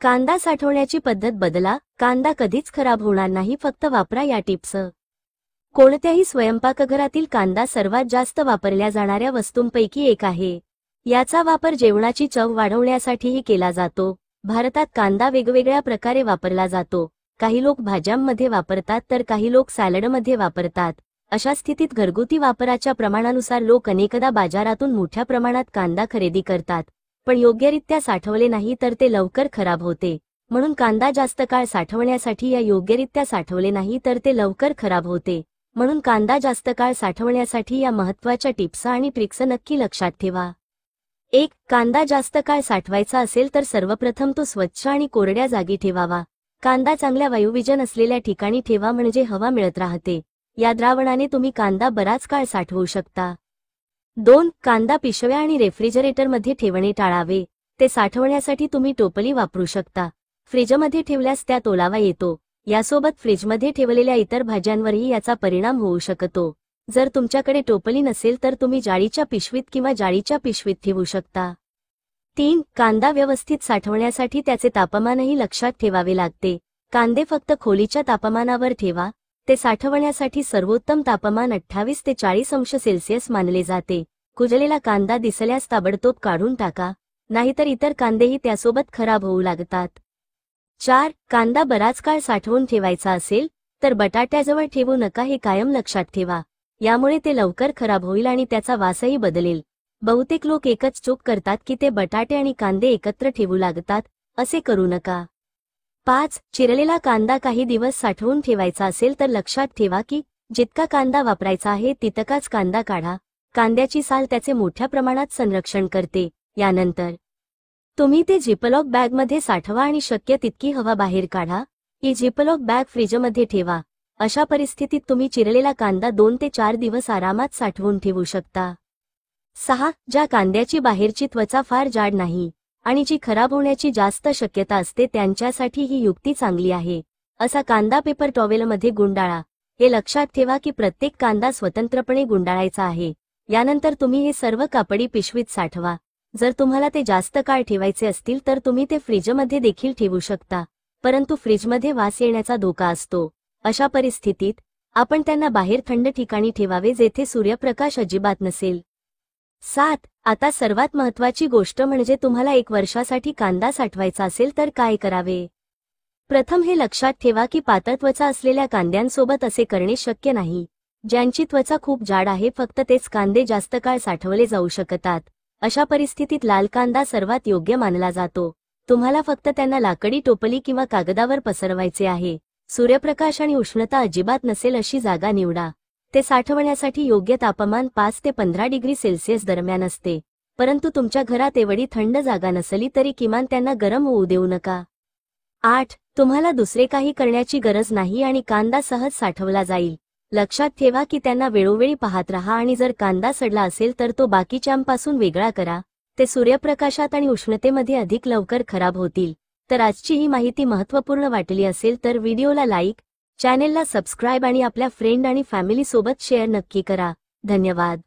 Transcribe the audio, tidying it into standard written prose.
कांदा साठवण्याची पद्धत बदला. कांदा कधीच खराब होणार नाही, फक्त वापरा या टिप्स. कोणत्याही स्वयंपाकघरातील कांदा सर्वात जास्त वापरल्या जाणाऱ्या वस्तूंपैकी एक आहे. याचा वापर जेवणाची चव वाढवण्यासाठीही केला जातो. भारतात कांदा वेगवेगळ्या प्रकारे वापरला जातो. काही लोक भाज्यांमध्ये वापरतात तर काही लोक सॅलडमध्ये वापरतात. अशा स्थितीत घरगुती वापराच्या प्रमाणानुसार लोक अनेकदा बाजारातून मोठ्या प्रमाणात कांदा खरेदी करतात, पण योग्यरित्या साठवले नाही तर ते लवकर खराब होते. म्हणून कांदा जास्त काळ साठवण्यासाठी या योग्यरित्या साठवले नाही तर ते लवकर खराब होते. म्हणून कांदा जास्त काळ साठवण्यासाठी या महत्त्वाच्या टिप्स आणि ट्रिक्स नक्की लक्षात ठेवा. 1. कांदा जास्त काळ साठवायचा असेल तर सर्वप्रथम तो स्वच्छ आणि कोरड्या जागी ठेवावा. कांदा चांगल्या वायुविजन असलेल्या ठिकाणी ठेवा, म्हणजे हवा मिळत राहते. या द्रावणाने तुम्ही कांदा बराच काळ साठवू शकता. 2. कांदा पिशव्या आणि रेफ्रिजरेटरमध्ये ठेवणे टाळावे. ते साठवण्यासाठी तुम्ही टोपली वापरू शकता. फ्रीजमध्ये ठेवल्यास त्यात ओलावा येतो. यासोबत फ्रीजमध्ये ठेवलेल्या इतर भाज्यांवरही याचा परिणाम होऊ शकतो. जर तुमच्याकडे टोपली नसेल तर तुम्ही जाळीच्या पिशवीत किंवा जाळीच्या पिशवीत ठेवू शकता. 3. कांदा व्यवस्थित साठवण्यासाठी त्याचे तापमानही लक्षात ठेवावे लागते. कांदे फक्त खोलीच्या तापमानावर ठेवा. ते साठवण्यासाठी सर्वोत्तम तापमान 28 ते 40 अंश सेल्सिअस मानले जाते. कुजलेला कांदा दिसल्यास ताबडतोब काढून टाका, नाहीतर इतर कांदेही त्यासोबत खराब होऊ लागतात. 4. कांदा बराच काळ साठवून ठेवायचा असेल तर बटाट्याजवळ ठेवू नका, हे कायम लक्षात ठेवा. यामुळे ते लवकर खराब होईल आणि त्याचा वासही बदलेल. बहुतेक लोक एकच चूक करतात की ते बटाटे आणि कांदे एकत्र ठेवू लागतात. असे करू नका. 5. चिरलेला कांदा काही दिवस साठवून ठेवायचा असेल तर लक्षात ठेवा की जितका कांदा वापरायचा आहे तितकाच कांदा काढा. कांद्याची साल त्याचे मोठ्या प्रमाणात संरक्षण करते. यानंतर तुम्ही ते झिपलॉक बॅगमध्ये साठवा आणि शक्य तितकी हवा बाहेर काढा. ही झिपलॉक बॅग फ्रीजमध्ये ठेवा. अशा परिस्थितीत तुम्ही चिरलेला कांदा 2 ते 4 दिवस आरामात साठवून ठेवू शकता. 6. ज्या कांद्याची बाहेरची त्वचा फार जाड नाही आणि जी खराब होण्याची जास्त शक्यता असते त्यांच्यासाठी ही युक्ती चांगली आहे. असा कांदा पेपर टॉवेलमध्ये गुंडाळा. हे लक्षात ठेवा की प्रत्येक कांदा स्वतंत्रपणे गुंडाळायचा आहे. यानंतर तुम्ही हे सर्व कापडी पिशवीत साठवा. जर तुम्हाला ते जास्त काळ ठेवायचे असतील तर तुम्ही ते फ्रीजमध्ये देखील ठेवू शकता, परंतु फ्रीजमध्ये वास येण्याचा धोका असतो. अशा परिस्थितीत आपण त्यांना बाहेर थंड ठिकाणी ठेवावे जेथे सूर्यप्रकाश अजिबात नसेल. 7. आता सर्वात महत्त्वाची गोष्ट म्हणजे तुम्हाला 1 वर्षासाठी कांदा साठवायचा असेल तर काय करावे. प्रथम हे लक्षात ठेवा की पातळ त्वचा असलेल्या कांद्यांसोबत असे करणे शक्य नाही. ज्यांची त्वचा खूप जाड आहे फक्त तेच कांदे जास्त काळ साठवले जाऊ शकतात. अशा परिस्थितीत लाल कांदा सर्वात योग्य मानला जातो. तुम्हाला फक्त त्यांना लाकडी टोपली किंवा कागदावर पसरवायचे आहे. सूर्यप्रकाश आणि उष्णता अजिबात नसेल अशी जागा निवडा. ते साठवण्यासाठी योग्य तापमान 5 ते 15 डिग्री सेल्सिअस दरम्यान असते. परंतु तुमच्या घरात एवढी थंड जागा नसली तरी किमान त्यांना गरम होऊ देऊ नका. 8. तुम्हाला दुसरे काही करण्याची गरज नाही आणि कांदा सहज साठवला जाईल. लक्षात ठेवा की त्यांना वेळोवेळी पाहत राहा आणि जर कांदा सडला असेल तर तो बाकीच्यांपासून वेगळा करा. ते सूर्यप्रकाशात आणि उष्णतेमध्ये अधिक लवकर खराब होतील. तर आजची ही माहिती महत्त्वपूर्ण वाटली असेल तर व्हिडिओला लाईक, चॅनेलला सबस्क्राईब आणि आपल्या फ्रेंड आणि फॅमिली सोबत शेअर नक्की करा. धन्यवाद.